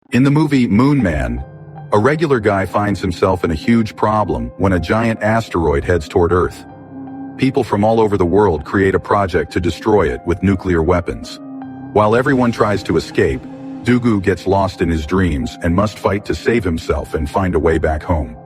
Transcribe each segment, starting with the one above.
In the movie Moon Man, a regular guy finds himself in a huge problem when a giant asteroid heads toward Earth. People from all over the world create a project to destroy it with nuclear weapons. While everyone tries to escape, Dugu gets lost in his dreams and must fight to save himself and find a way back home.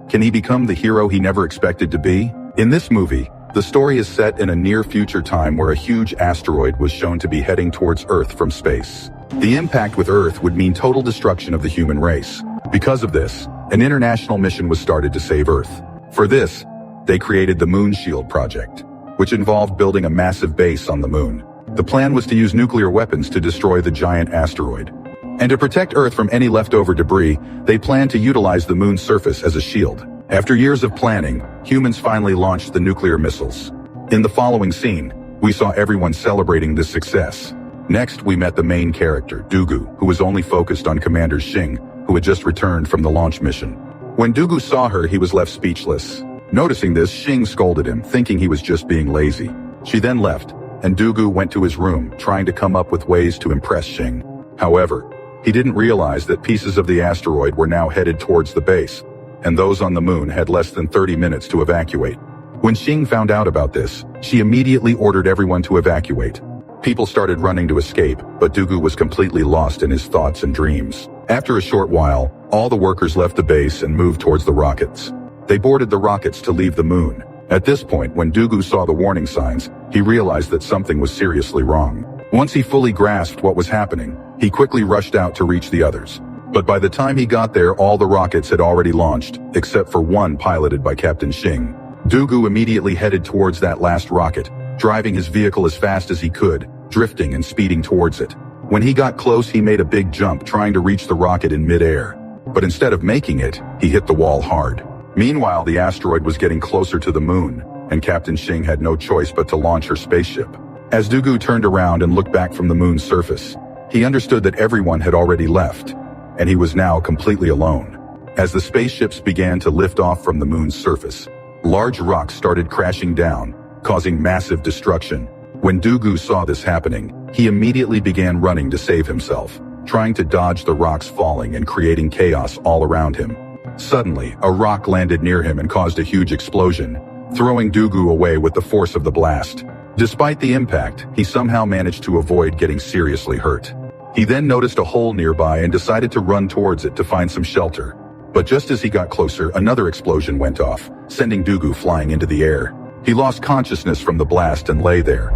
Can he become the hero he never expected to be? In this movie, the story is set in a near-future time where a huge asteroid was shown to be heading towards Earth from space. The impact with Earth would mean total destruction of the human race. Because of this, an international mission was started to save Earth. For this, they created the moonshield project, which involved building a massive base on the moon. The plan was to use nuclear weapons to destroy the giant asteroid. And to protect Earth from any leftover debris, they planned to utilize the moon's surface as a shield. After years of planning, humans finally launched the nuclear missiles. In the following scene, we saw everyone celebrating this success. Next, we met the main character, Dugu, who was only focused on Commander Xing, who had just returned from the launch mission. When Dugu saw her, he was left speechless. Noticing this, Xing scolded him, thinking he was just being lazy. She then left, and Dugu went to his room, trying to come up with ways to impress Xing. However, he didn't realize that pieces of the asteroid were now headed towards the base, and those on the moon had less than 30 minutes to evacuate. When Xing found out about this, she immediately ordered everyone to evacuate. People started running to escape, but Dugu was completely lost in his thoughts and dreams. After a short while, all the workers left the base and moved towards the rockets. They boarded the rockets to leave the moon. At this point, when Dugu saw the warning signs, he realized that something was seriously wrong. Once he fully grasped what was happening, he quickly rushed out to reach the others. But by the time he got there, all the rockets had already launched, except for one piloted by Captain Xing. Dugu immediately headed towards that last rocket, driving his vehicle as fast as he could, drifting and speeding towards it. When he got close, he made a big jump trying to reach the rocket in midair. But instead of making it, he hit the wall hard. Meanwhile, the asteroid was getting closer to the moon, and Captain Xing had no choice but to launch her spaceship. As Dugu turned around and looked back from the moon's surface, he understood that everyone had already left, and he was now completely alone. As the spaceships began to lift off from the moon's surface, large rocks started crashing down, causing massive destruction. When Dugu saw this happening, he immediately began running to save himself, trying to dodge the rocks falling and creating chaos all around him. Suddenly, a rock landed near him and caused a huge explosion, throwing Dugu away with the force of the blast. Despite the impact, he somehow managed to avoid getting seriously hurt. He then noticed a hole nearby and decided to run towards it to find some shelter. But just as he got closer, another explosion went off, sending Dugu flying into the air. He lost consciousness from the blast and lay there,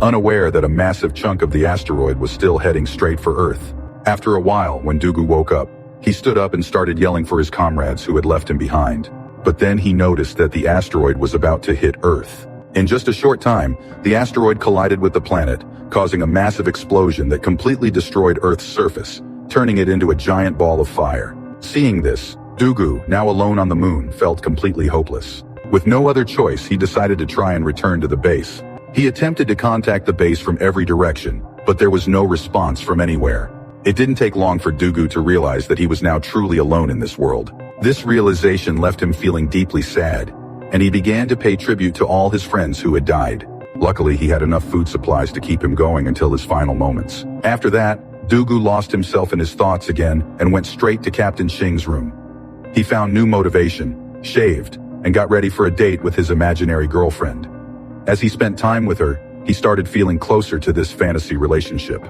unaware that a massive chunk of the asteroid was still heading straight for Earth. After a while, when Dugu woke up, he stood up and started yelling for his comrades who had left him behind. But then he noticed that the asteroid was about to hit Earth. In just a short time, the asteroid collided with the planet, causing a massive explosion that completely destroyed Earth's surface, turning it into a giant ball of fire. Seeing this, Dugu, now alone on the moon, felt completely hopeless. With no other choice, he decided to try and return to the base. He attempted to contact the base from every direction, but there was no response from anywhere. It didn't take long for Dugu to realize that he was now truly alone in this world. This realization left him feeling deeply sad, and he began to pay tribute to all his friends who had died. Luckily, he had enough food supplies to keep him going until his final moments. After that, Dugu lost himself in his thoughts again and went straight to Captain Xing's room. He found new motivation, shaved, and got ready for a date with his imaginary girlfriend. As he spent time with her, he started feeling closer to this fantasy relationship.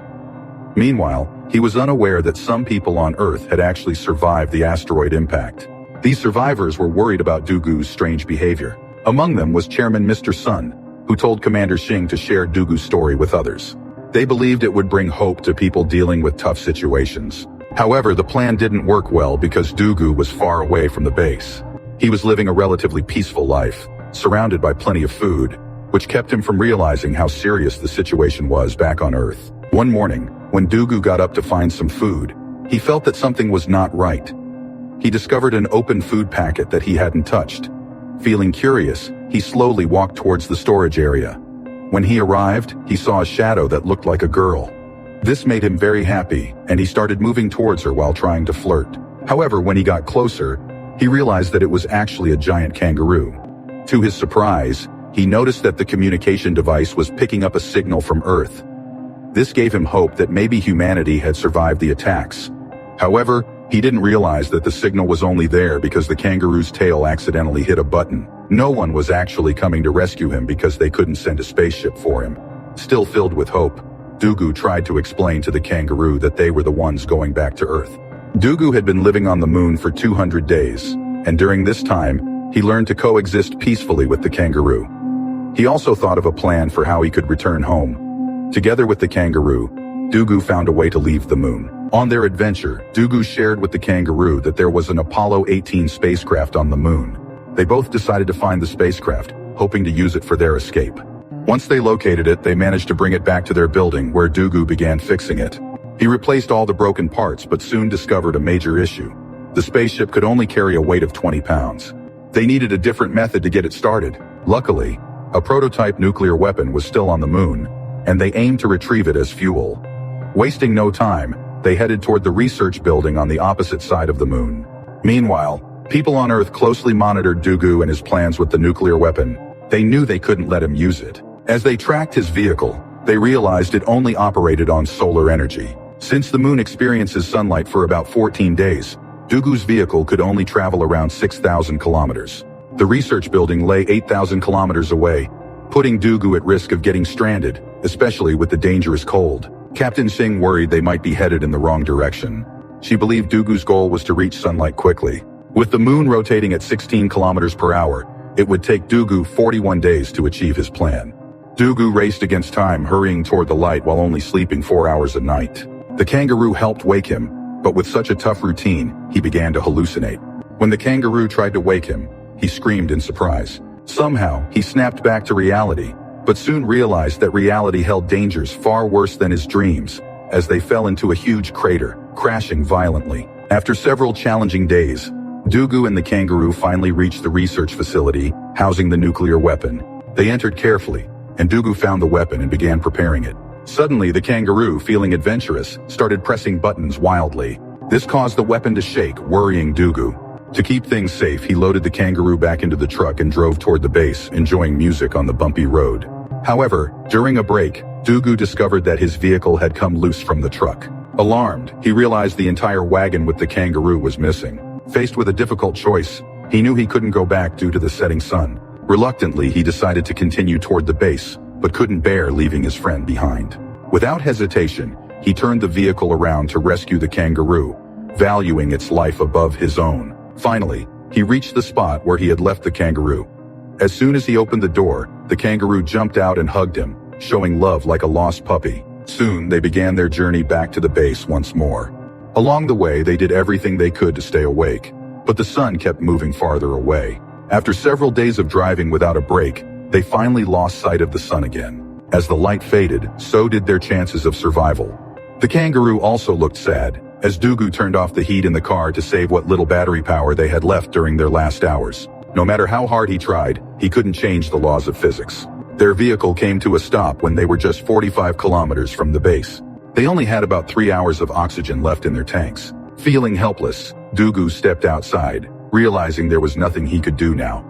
Meanwhile, he was unaware that some people on Earth had actually survived the asteroid impact. These survivors were worried about Dugu's strange behavior. Among them was Chairman Mr. Sun, who told Commander Xing to share Dugu's story with others. They believed it would bring hope to people dealing with tough situations. However, the plan didn't work well because Dugu was far away from the base. He was living a relatively peaceful life, surrounded by plenty of food, which kept him from realizing how serious the situation was back on Earth. One morning, when Dugu got up to find some food, he felt that something was not right. He discovered an open food packet that he hadn't touched. Feeling curious, he slowly walked towards the storage area. When he arrived, he saw a shadow that looked like a girl. This made him very happy, and he started moving towards her while trying to flirt. However, when he got closer, he realized that it was actually a giant kangaroo. To his surprise, he noticed that the communication device was picking up a signal from Earth. This gave him hope that maybe humanity had survived the attacks. However, he didn't realize that the signal was only there because the kangaroo's tail accidentally hit a button. No one was actually coming to rescue him because they couldn't send a spaceship for him. Still filled with hope, Dugu tried to explain to the kangaroo that they were the ones going back to Earth. Dugu had been living on the moon for 200 days, and during this time, he learned to coexist peacefully with the kangaroo. He also thought of a plan for how he could return home. Together with the kangaroo, Dugu found a way to leave the moon. On their adventure, Dugu shared with the kangaroo that there was an Apollo 18 spacecraft on the moon. They both decided to find the spacecraft, hoping to use it for their escape. Once they located it, they managed to bring it back to their building, where Dugu began fixing it. He replaced all the broken parts but soon discovered a major issue. The spaceship could only carry a weight of 20 pounds. They needed a different method to get it started. Luckily, a prototype nuclear weapon was still on the moon, and they aimed to retrieve it as fuel. Wasting no time, they headed toward the research building on the opposite side of the moon. Meanwhile, people on Earth closely monitored Dugu and his plans with the nuclear weapon. They knew they couldn't let him use it. As they tracked his vehicle, they realized it only operated on solar energy. Since the moon experiences sunlight for about 14 days, Dugu's vehicle could only travel around 6,000 kilometers. The research building lay 8,000 kilometers away, putting Dugu at risk of getting stranded, especially with the dangerous cold. Captain Singh worried they might be headed in the wrong direction. She believed Dugu's goal was to reach sunlight quickly. With the moon rotating at 16 kilometers per hour, it would take Dugu 41 days to achieve his plan. Dugu raced against time, hurrying toward the light while only sleeping 4 hours a night. The kangaroo helped wake him, but with such a tough routine, he began to hallucinate. When the kangaroo tried to wake him, he screamed in surprise. Somehow, he snapped back to reality, but soon realized that reality held dangers far worse than his dreams, as they fell into a huge crater, crashing violently. After several challenging days, Dugu and the kangaroo finally reached the research facility, housing the nuclear weapon. They entered carefully, and Dugu found the weapon and began preparing it. Suddenly, the kangaroo, feeling adventurous, started pressing buttons wildly. This caused the weapon to shake, worrying Dugu. To keep things safe, he loaded the kangaroo back into the truck and drove toward the base, enjoying music on the bumpy road. However, during a break, Dugu discovered that his vehicle had come loose from the truck. Alarmed, he realized the entire wagon with the kangaroo was missing. Faced with a difficult choice, he knew he couldn't go back due to the setting sun. Reluctantly, he decided to continue toward the base, but couldn't bear leaving his friend behind. Without hesitation, he turned the vehicle around to rescue the kangaroo, valuing its life above his own. Finally, he reached the spot where he had left the kangaroo. As soon as he opened the door, the kangaroo jumped out and hugged him, showing love like a lost puppy. Soon, they began their journey back to the base once more. Along the way, they did everything they could to stay awake, but the sun kept moving farther away. After several days of driving without a break, they finally lost sight of the sun again. As the light faded, so did their chances of survival. The kangaroo also looked sad, as Dugu turned off the heat in the car to save what little battery power they had left during their last hours. No matter how hard he tried, he couldn't change the laws of physics. Their vehicle came to a stop when they were just 45 kilometers from the base. They only had about 3 hours of oxygen left in their tanks. Feeling helpless, Dugu stepped outside, realizing there was nothing he could do now.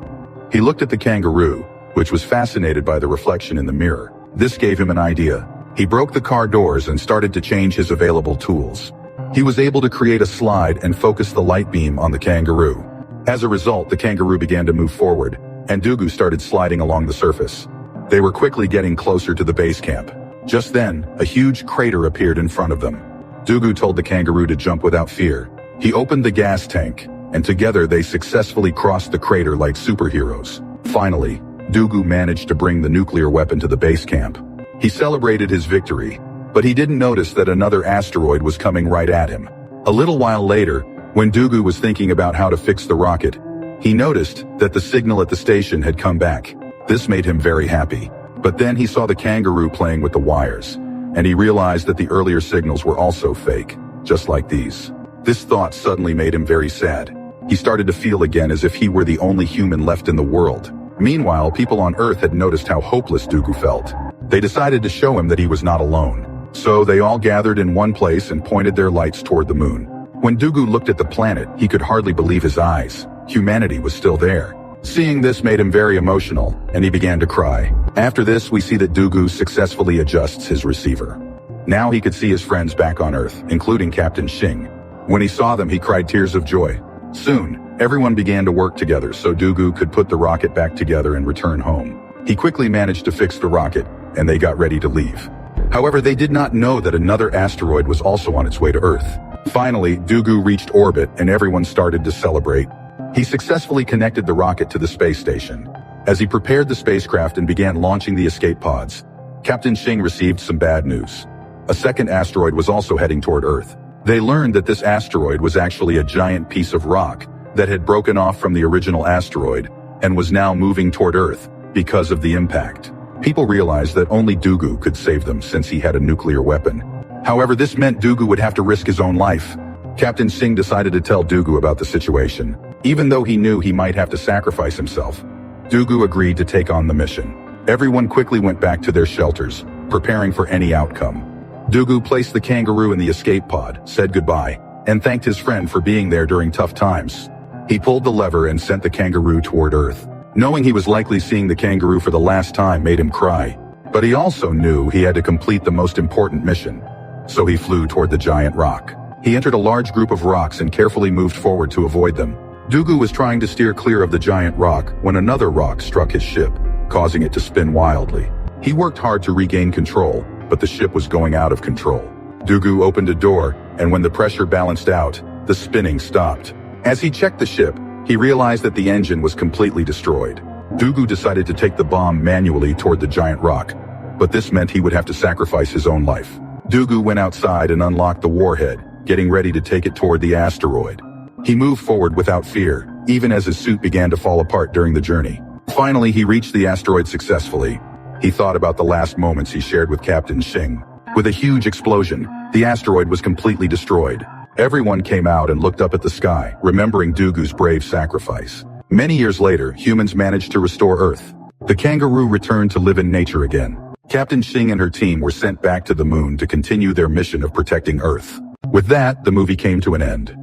He looked at the kangaroo, which was fascinated by the reflection in the mirror. This gave him an idea. He broke the car doors and started to change his available tools. He was able to create a slide and focus the light beam on the kangaroo. As a result, the kangaroo began to move forward, and Dugu started sliding along the surface. They were quickly getting closer to the base camp. Just then, a huge crater appeared in front of them. Dugu told the kangaroo to jump without fear. He opened the gas tank, and together they successfully crossed the crater like superheroes. Finally, Dugu managed to bring the nuclear weapon to the base camp. He celebrated his victory, but he didn't notice that another asteroid was coming right at him. A little while later, when Dugu was thinking about how to fix the rocket, he noticed that the signal at the station had come back. This made him very happy. But then he saw the kangaroo playing with the wires, and he realized that the earlier signals were also fake, just like these. This thought suddenly made him very sad. He started to feel again as if he were the only human left in the world. Meanwhile, people on Earth had noticed how hopeless Dugu felt. They decided to show him that he was not alone. So they all gathered in one place and pointed their lights toward the moon. When Dugu looked at the planet, he could hardly believe his eyes. Humanity was still there. Seeing this made him very emotional, and he began to cry. After this, we see that Dugu successfully adjusts his receiver. Now he could see his friends back on Earth, including Captain Singh. When he saw them, he cried tears of joy. Soon, everyone began to work together so Dugu could put the rocket back together and return home. He quickly managed to fix the rocket, and they got ready to leave. However, they did not know that another asteroid was also on its way to Earth. Finally, Dugu reached orbit and everyone started to celebrate. He successfully connected the rocket to the space station. As he prepared the spacecraft and began launching the escape pods, Captain Xing received some bad news. A second asteroid was also heading toward Earth. They learned that this asteroid was actually a giant piece of rock that had broken off from the original asteroid and was now moving toward Earth because of the impact. People realized that only Dugu could save them since he had a nuclear weapon. However, this meant Dugu would have to risk his own life. Captain Xing decided to tell Dugu about the situation. Even though he knew he might have to sacrifice himself, Dugu agreed to take on the mission. Everyone quickly went back to their shelters, preparing for any outcome. Dugu placed the kangaroo in the escape pod, said goodbye, and thanked his friend for being there during tough times. He pulled the lever and sent the kangaroo toward Earth. Knowing he was likely seeing the kangaroo for the last time made him cry. But he also knew he had to complete the most important mission. So he flew toward the giant rock. He entered a large group of rocks and carefully moved forward to avoid them. Dugu was trying to steer clear of the giant rock when another rock struck his ship, causing it to spin wildly. He worked hard to regain control, but the ship was going out of control. Dugu opened a door, and when the pressure balanced out, the spinning stopped. As he checked the ship, he realized that the engine was completely destroyed. Dugu decided to take the bomb manually toward the giant rock, but this meant he would have to sacrifice his own life. Dugu went outside and unlocked the warhead, getting ready to take it toward the asteroid. He moved forward without fear, even as his suit began to fall apart during the journey. Finally, he reached the asteroid successfully. He thought about the last moments he shared with Captain Xing. With a huge explosion, the asteroid was completely destroyed. Everyone came out and looked up at the sky, remembering Dugu's brave sacrifice. Many years later, humans managed to restore Earth. The kangaroo returned to live in nature again. Captain Xing and her team were sent back to the moon to continue their mission of protecting Earth. With that, the movie came to an end.